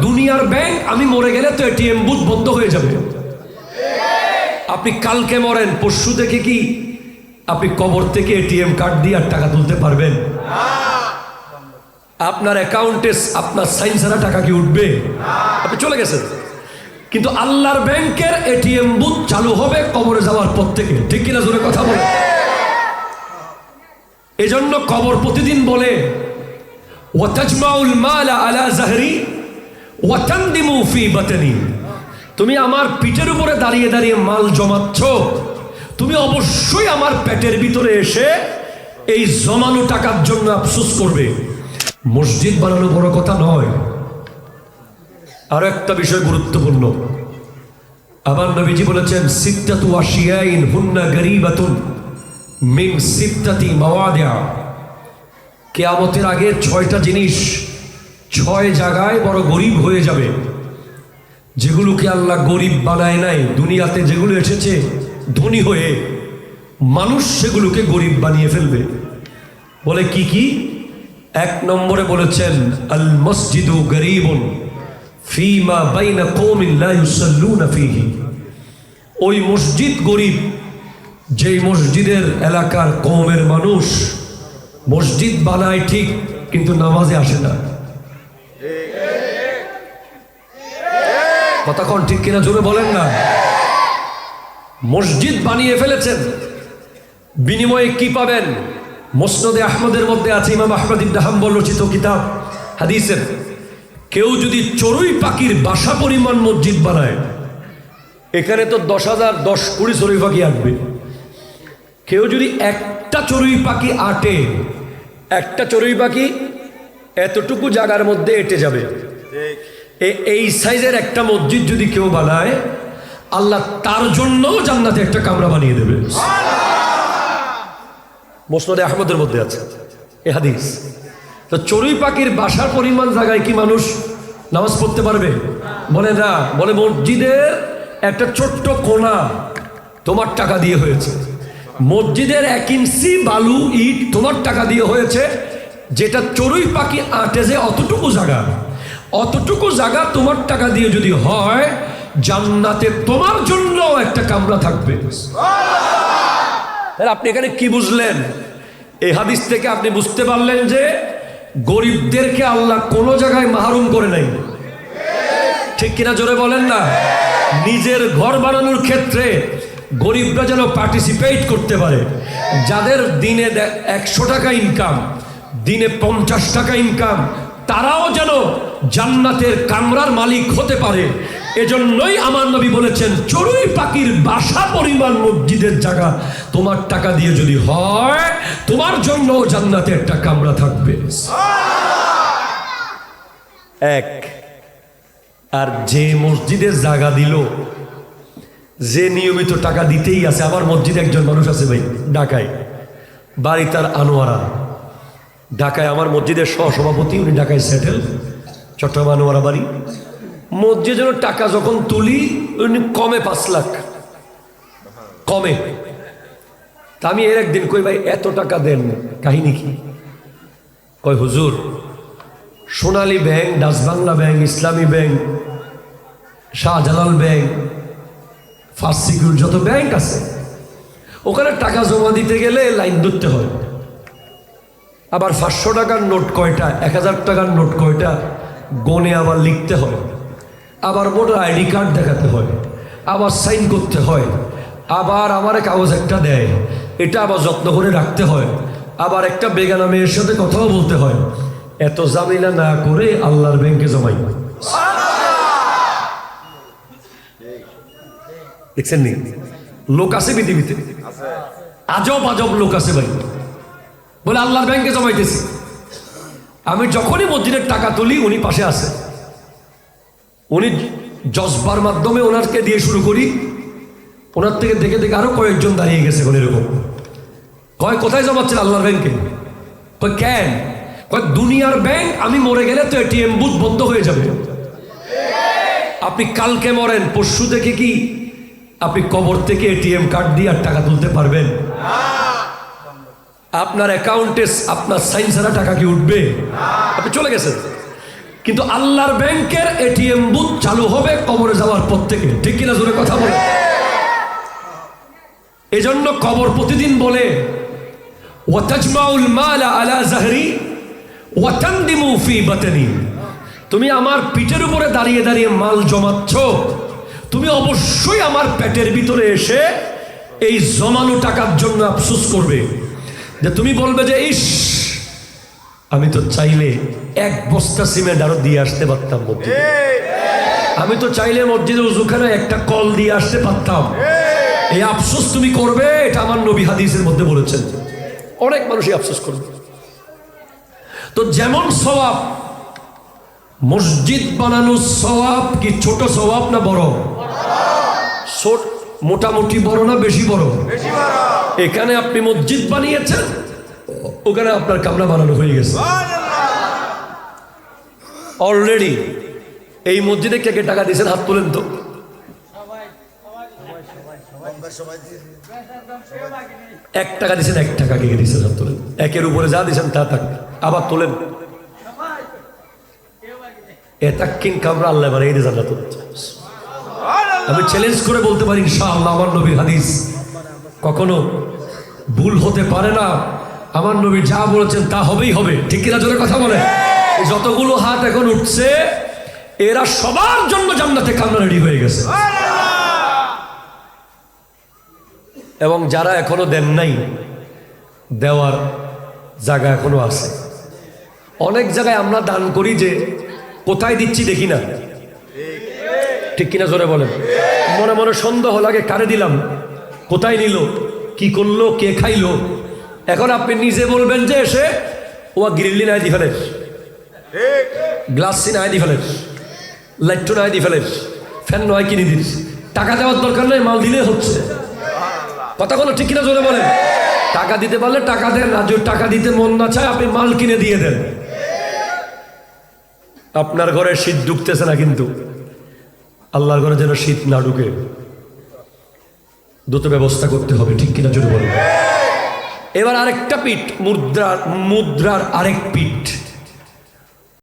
দুনিয়ার ব্যাংক, আমি মরে গেলে তো এটিএম বুথ বন্ধ হয়ে যাবে। আপনি কালকে মরেন, পরশু থেকে কি আপনি কবর থেকে এটিএম কার্ড দিয়ে আর টাকা তুলতে পারবেন? আপনার অ্যাকাউন্টে আপনার সাইন ছাড়া টাকা কি উঠবে? আপনি চলে গেছেন। কিন্তু আল্লাহর ব্যাংকের এটিএম বুথ চালু হবে কবরে যাওয়ার পর থেকে, ঠিক কিনা জোরে কথা বলে। এজন্য কবর প্রতিদিন বলে ওয়াতাজমাউল মালা আলা যাহরি ওয়া তানদিমু ফি বাতনি, তুমি আমার পিঠের উপরে দাঁড়িয়ে দাঁড়িয়ে মাল জমাচ্ছ, তুমি অবশ্যই আমার পেটের ভিতরে এসে এই জমানো টাকার জন্য আফসোস করবে। মসজিদ বানানো বড় কথা নয়। আরো একটা বিষয় গুরুত্বপূর্ণ, আমার নবীজি বলেছেন সিত্তাতু আশিয়াইন হুন্না গরীবাতুন মিন সিত্তাতি মাওয়াদিআ, কিয়ামতের আগে 6টা জিনিস 6 জায়গায় বড় গরিব হয়ে যাবে, যেগুলোকে আল্লাহ গরিব বানায় নাই। দুনিয়াতে যেগুলো এসেছে ধনী হয়ে, মানুষ সেগুলোকে গরিব বানিয়ে ফেলবে। বলে কি কি? 1 নম্বরে বলেছেন আল মসজিদু গরীবুন ফীমা বাইনা কওমিন লা ইউসাল্লুনা ফীহি, ওই মসজিদ গরিব যেই মসজিদের এলাকার কওমের মানুষ মসজিদ বানায় ঠিক, কিন্তু নামাজে আসে না। কথা কোন ঠিক কিনা জোরে বলেন না। মসজিদ বানিয়ে ফেলেছেন, বিনিময়ে কি পাবেন? মুসনাদে আহমদের মধ্যে আছে, ইমাম আহমদ ইবনে হাম্বল রচিত কিতাব হাদিসের, কেউ যদি চড়ুই পাখির বাসা পরিমাণ মসজিদ বানায়, এখানে তো 10,000 10-20 চড়ুই পাখি আঁটবে। কেউ যদি একটা চড়ুই পাখি আঁটে, একটা চড়ুই পাখি এতটুকু জায়গার মধ্যে এঁটে যাবে। এই সাইজের একটা মসজিদ যদি কেউ বানায়, আল্লাহ তার জন্য জান্নাতে একটা কামরা বানিয়ে দেবে। মুসনাদে আহমদের মধ্যে আছে এ হাদিস। তো চড়ুই পাখির বাসার পরিমাণ জায়গায় কি মানুষ নামাজ পড়তে পারবে? বলে না। বলে মসজিদের একটা ছোট্ট কোণা তোমার টাকা দিয়ে হয়েছে, মসজিদের 1 ইঞ্চি বালু ইট তোমার টাকা দিয়ে হয়েছে, যেটা চড়ুই পাখি আঁটে যে অতটুকু জায়গা, অতটুকু জায়গা তোমার টাকা দিয়ে যদি হয়, জান্নাতে তোমার জন্য একটা কামরা থাকবে। তাহলে আপনি এখানে কি বুঝলেন? এই হাদিস থেকে আপনি বুঝতে পারলেন যে গরিবদেরকে আল্লাহ কোনো জায়গায় মাহরুম করে নাই, ঠিক কিনা জোরে বলেন না। নিজের ঘর বানানোর ক্ষেত্রে গরিবরা যেন পার্টিসিপেট করতে পারে। যাদের দিনে 100 টাকা ইনকাম, দিনে 50 টাকা ইনকাম, তারাও যেন জান্নাতের কামরার মালিক হতে পারে। এজন্যই আমার নবী বলেছেন চড়ুই পাখির বাসা পরিমাণ মসজিদের জায়গা তোমার টাকা দিয়ে যদি হয়, তোমার জন্য জান্নাতে একটা কামরা থাকবে। 1। আর যে মসজিদের জায়গা দিল, যে নিয়মিত টাকা দিতেই আছে, আমার মসজিদে একজন মানুষ আছে ভাই ঢাকায়, বাড়ি তার আনোয়ারা, ঢাকায় আমার মসজিদের সহসভাপতি, উনি ঢাকায় সেটেল, চট্টগ্রাম আনোয়ারা বাড়ি। মসজিদের জন্য টাকা যখন তুলি, উনি কমে 5 লাখ কমে। তা আমি এর একদিন কই ভাই এত টাকা দেন, কাহিনী কি? কয় হুজুর, সোনালী ব্যাংক, ডাচ বাংলা ব্যাংক, ইসলামী bank, Shahjalal bank, first secure যত ব্যাংক আছে, ওখানে টাকা জমা দিতে গেলে লাইন ধরতে হয়। আবার 500 টাকার নোট কয়টা, 1000 টাকার নোট কয়টা গনে আবার লিখতে হয়, আবার মোটর আইডি কার্ড দেখাতে হয়, আবার সাইন করতে হয়, আবার আমার কাগজ একটা দেয়, এটা আবার যত্ন করে রাখতে হয়, আবার একটা বেগানা মেয়ের সাথে কথাও বলতে হয়। এত ঝামেলা না করে আল্লাহর ব্যাংকে জমাই। দেখছেন নি? লোক আছে পৃথিবীতে, আজব আজব লোক আছে ভাই, বলে আল্লাহর ব্যাংকে জমাইতেছি। আমি যখনই মসজিদের টাকা তুলি, উনি পাশে আছে, উনি জজবার মাধ্যমে ওনারকে দিয়ে শুরু করি, ওনার থেকে দেখে দেখে আরো কয়েকজন দাঁড়িয়ে গেছে। এরকম কয় কোথায় জমাচ্ছেন? আল্লাহর ব্যাংকে। কয় কেন? কয় দুনিয়ার ব্যাংক, আমি মরে গেলে তো এটিএম বুথ বন্ধ হয়ে যাবে। আপনি কালকে মরেন, পরশু থেকে কি আপনি কবর থেকে এটিএম কার্ড দিয়ে আর টাকা তুলতে পারবেন? আপনার অ্যাকাউন্টে আপনার সাইন ছাড়া টাকা কি উঠবে? আপনি চলে গেছেন। কিন্তু আল্লাহর ব্যাংকের এটিএম বুথ চালু হবে কবরে যাওয়ার পর থেকে, ঠিক কিনা জোরে কথা বলে। এজন্য কবর প্রতিদিন বলে ওয়াতাজমাউল মালা আলা যাহরি ওয়া তানদিমু ফি বাতনি, তুমি আমার পিঠের উপরে দাঁড়িয়ে দাঁড়িয়ে মাল জমাচ্ছ, তুমি অবশ্যই আমার পেটের ভিতরে এসে এই জমানো টাকার জন্য আফসোস করবে। যে তুমি বলবে যে ইস, আমি তো চাইলে এক বস্তা সিমেন্ট আরো দিয়ে আসতে পারতাম মসজিদে, আমি তো চাইলে মসজিদে উজুখানে একটা কল দিয়ে আসতে পারতাম। এই আফসোস তুমি করবে, এটা আমার নবী হাদিসের মধ্যে বলেছেন। অনেক মানুষই আফসোস করবে। তো যেমন সওয়াব, মসজিদ বানানোর সওয়াব কি ছোট সওয়াব না বড়? মোটামুটি বড় না বেশি বড়? এখানে আপনি মসজিদ বানিয়েছেন, ওখানে আপনার কামরা বানানো হয়ে গেছে অলরেডি। এই মসজিদে কে কে টাকা দিয়েছেন হাত তোলেন তো। এক টাকা দিয়েছেন, এক টাকা কে কে দিয়েছেন হাত তোলেন। একের উপরে যা দিয়েছেন তা থাক, আবার তোলেন। এতাকিন কামরা আল্লাহ বানিয়ে দিয়ে জান্নাত। আমি চ্যালেঞ্জ করে বলতে পারি ইনশাআল্লাহ, আমার নবীর হাদিস কখনো ভুল হতে পারে না। আমার নবী যা বলেছেন তা হবেই হবে, ঠিক কিনা জোরে কথা বলে। যতগুলো হাত এখন উঠছে এরা সবার জন্য জান্নাতে কামরা রেডি হয়ে গেছে। এবং যারা এখনো দেন নাই, দেওয়ার জায়গা এখনো আছে। অনেক জায়গায় আমরা দান করি যে কোথায় দিচ্ছি দেখি না, ঠিক কিনা জোরে বলেন। মনে মনে সন্দেহ লাগে, কারে দিলাম, কোথায় নিল, কি করলো, কে খাইলো। এখন আপনি নিজে বলবেন যে এসে ও গ্রিল্লি নাই দি ফেলে, গ্লাস নাই দি ফেলে, লাইট নাই দি ফেলে, ফ্যান নয় কিনে দিস। টাকা দেওয়ার দরকার নেই, মাল দিলে হচ্ছে। কথা কোনো ঠিক কিনা জোরে বলেন। টাকা দিতে পারলে টাকা দেন, আর যদি টাকা দিতে মন না চায় আপনি মাল কিনে দিয়ে দেন। আপনার ঘরে শীত ঢুকতেছে না, কিন্তু আল্লাহর ঘরে যেন শীত না ঢুকে দ্রুত ব্যবস্থা করতে হবে, ঠিক কিনা জোরে বলেন। এবার আরেকটা পিঠ, মুদ্রার আরেক পিঠ।